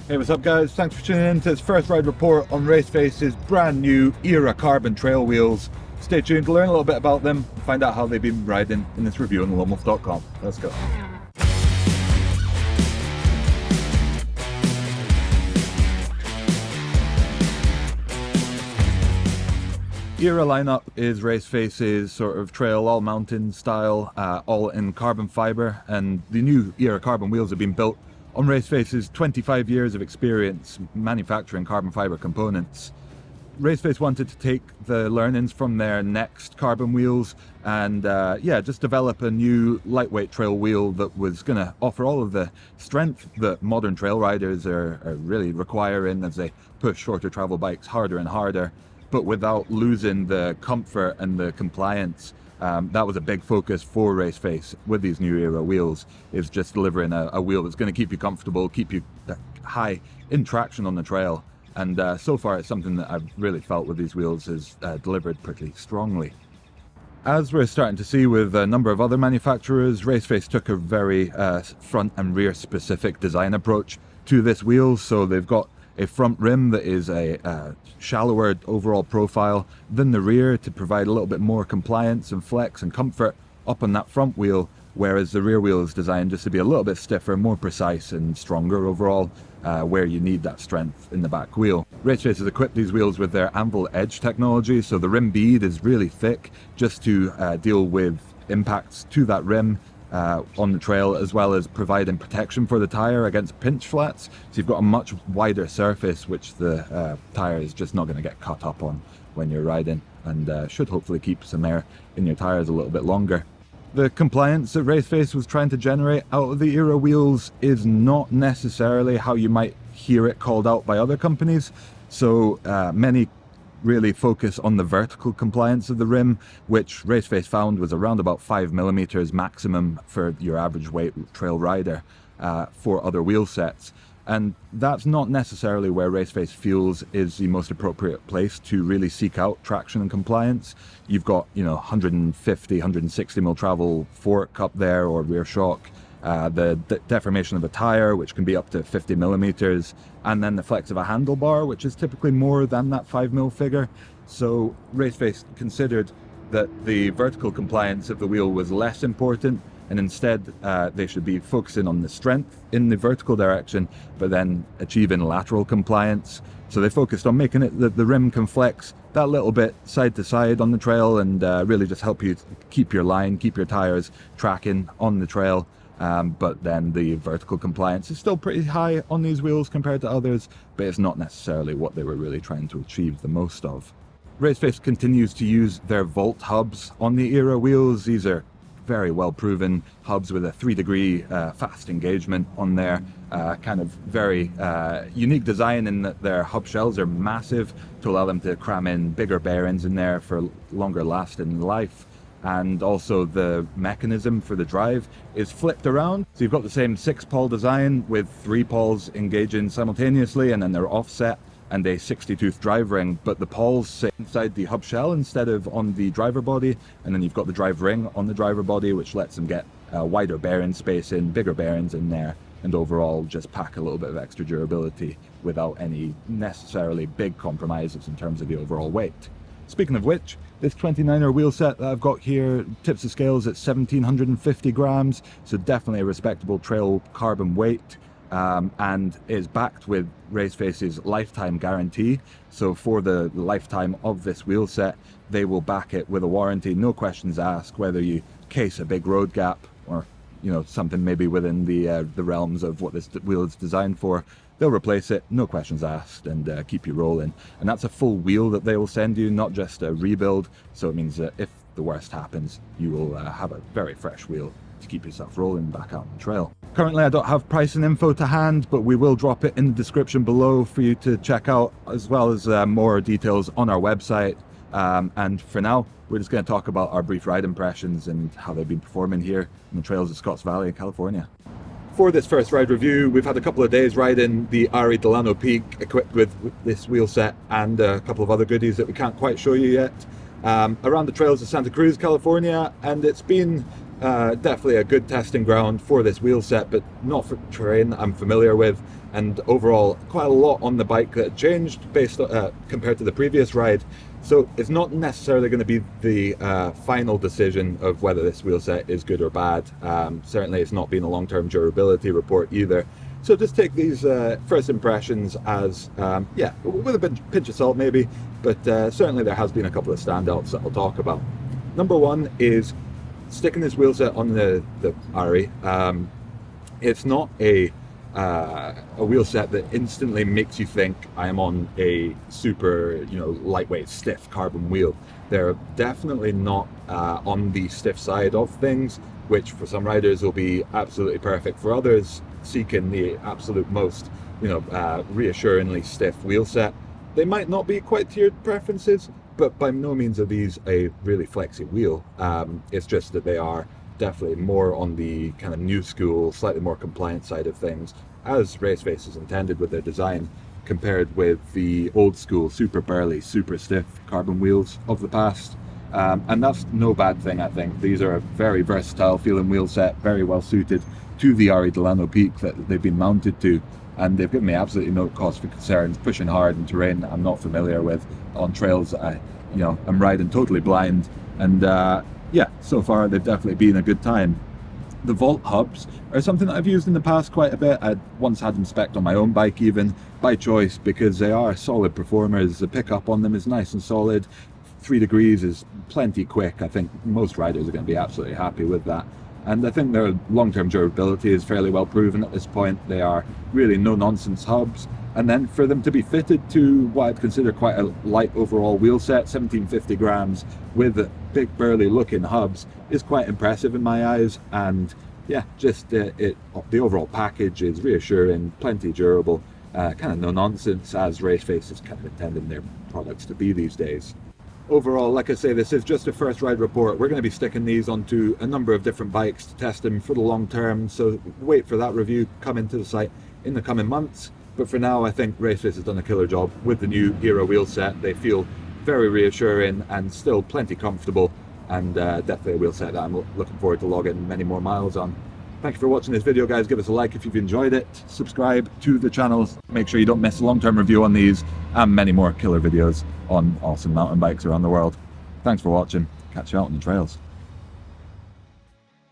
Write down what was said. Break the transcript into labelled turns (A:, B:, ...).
A: Hey, what's up guys? Thanks for tuning in to this first ride report on Raceface's brand new Era carbon trail wheels. Stay tuned to learn a little bit about them and find out how they've been riding in this review on loamwolf.com. Let's go. Era lineup is Raceface's sort of trail all mountain style, all in carbon fiber, and the new Era carbon wheels have been built on Raceface's 25 years of experience manufacturing carbon fiber components. Raceface wanted to take the learnings from their next carbon wheels and just develop a new lightweight trail wheel that was going to offer all of the strength that modern trail riders are really requiring as they push shorter travel bikes harder and harder, but without losing the comfort and the compliance. That was a big focus for Raceface with these new Era wheels, is just delivering a wheel that's going to keep you comfortable, keep you high in traction on the trail. And so far it's something that I've really felt with these wheels is delivered pretty strongly. As we're starting to see with a number of other manufacturers, Raceface took a very front and rear specific design approach to this wheel. So they've got a front rim that is a shallower overall profile than the rear to provide a little bit more compliance and flex and comfort up on that front wheel, whereas the rear wheel is designed just to be a little bit stiffer, more precise and stronger overall, where you need that strength in the back wheel. Raceface has equipped these wheels with their anvil edge technology, so the rim bead is really thick just to deal with impacts to that rim on the trail, as well as providing protection for the tire against pinch flats. So you've got a much wider surface which the tire is just not going to get cut up on when you're riding, and should hopefully keep some air in your tires a little bit longer. The compliance that Raceface was trying to generate out of the Era wheels is not necessarily how you might hear it called out by other companies. So many really focus on the vertical compliance of the rim, which Raceface found was around about 5mm maximum for your average weight trail rider for other wheel sets. And that's not necessarily where Raceface feels is the most appropriate place to really seek out traction and compliance. You've got, 150, 160mm travel fork up there, or rear shock, the deformation of a tire, which can be up to 50mm, and then the flex of a handlebar, which is typically more than that 5mm figure. So Raceface considered that the vertical compliance of the wheel was less important, and instead they should be focusing on the strength in the vertical direction, but then achieving lateral compliance. So they focused on making it that the rim can flex that little bit side to side on the trail, and really just help you keep your line, keep your tires tracking on the trail. But then the vertical compliance is still pretty high on these wheels compared to others, but it's not necessarily what they were really trying to achieve the most of. Raceface continues to use their Volt hubs on the Era wheels. These are very well proven hubs with a 3-degree fast engagement on there. Kind of very unique design in that their hub shells are massive to allow them to cram in bigger bearings in there for longer lasting life. And also the mechanism for the drive is flipped around. So you've got the same 6-pawl design with 3 pawls engaging simultaneously, and then they're offset, and a 60-tooth drive ring, but the pawls sit inside the hub shell instead of on the driver body, and then you've got the drive ring on the driver body, which lets them get wider bearing space in, bigger bearings in there, and overall just pack a little bit of extra durability without any necessarily big compromises in terms of the overall weight. Speaking of which, this 29er wheel set that I've got here tips the scales at 1,750 grams, so definitely a respectable trail carbon weight. And is backed with Raceface's lifetime guarantee. So for the lifetime of this wheel set, they will back it with a warranty, no questions asked, whether you case a big road gap or something maybe within the realms of what this wheel is designed for. They'll replace it, no questions asked, and keep you rolling. And that's a full wheel that they will send you, not just a rebuild. So it means that if the worst happens, you will have a very fresh wheel to keep yourself rolling back out on the trail. Currently I don't have pricing info to hand, but we will drop it in the description below for you to check out, as well as more details on our website. And for now, we're just going to talk about our brief ride impressions and how they've been performing here on the trails of Scotts Valley, California. For this first ride review, we've had a couple of days riding the Ari Delano Peak equipped with this wheel set and a couple of other goodies that we can't quite show you yet. Around the trails of Santa Cruz, California, and it's been Definitely a good testing ground for this wheel set, but not for terrain I'm familiar with. And overall, quite a lot on the bike that changed based on, compared to the previous ride. So it's not necessarily going to be the final decision of whether this wheel set is good or bad. Certainly, it's not been a long-term durability report either. So just take these first impressions as, yeah, with a pinch of salt maybe, but certainly there has been a couple of standouts that I'll talk about. Number one is sticking this wheel set on the Ari. It's not a wheel set that instantly makes you think I am on a super, lightweight, stiff carbon wheel. They're definitely not on the stiff side of things, which for some riders will be absolutely perfect. For others seeking the absolute most, reassuringly stiff wheel set, they might not be quite to your preferences, but by no means are these a really flexy wheel. It's just that they are definitely more on the kind of new school, slightly more compliant side of things, as Raceface is intended with their design, compared with the old school, super burly, super stiff carbon wheels of the past. And that's no bad thing, I think. These are a very versatile feeling wheel set, very well suited to the Ari Delano Peak that they've been mounted to. And they've given me absolutely no cause for concerns, pushing hard in terrain I'm not familiar with, on trails that I'm riding totally blind. And yeah, so far they've definitely been a good time. The Vault hubs are something that I've used in the past quite a bit. I once had them spec'd on my own bike even, by choice, because they are solid performers. The pickup on them is nice and solid. 3 degrees is plenty quick. I think most riders are going to be absolutely happy with that. And I think their long-term durability is fairly well proven at this point. They are really no-nonsense hubs. And then for them to be fitted to what I'd consider quite a light overall wheel set, 1750 grams, with big burly looking hubs, is quite impressive in my eyes. And yeah, just the overall package is reassuring, plenty durable, kind of no-nonsense, as Raceface is kind of intending their products to be these days. Overall, like I say, this is just a first ride report. We're going to be sticking these onto a number of different bikes to test them for the long term, so wait for that review coming to the site in the coming months. But for now, I think Raceface has done a killer job with the new Era wheel set. They feel very reassuring and still plenty comfortable, and definitely a wheel set that I'm looking forward to logging many more miles on. Thank you for watching this video, guys. Give us a like if you've enjoyed it. Subscribe to the channel. Make sure you don't miss a long-term review on these and many more killer videos on awesome mountain bikes around the world. Thanks for watching. Catch you out on the trails.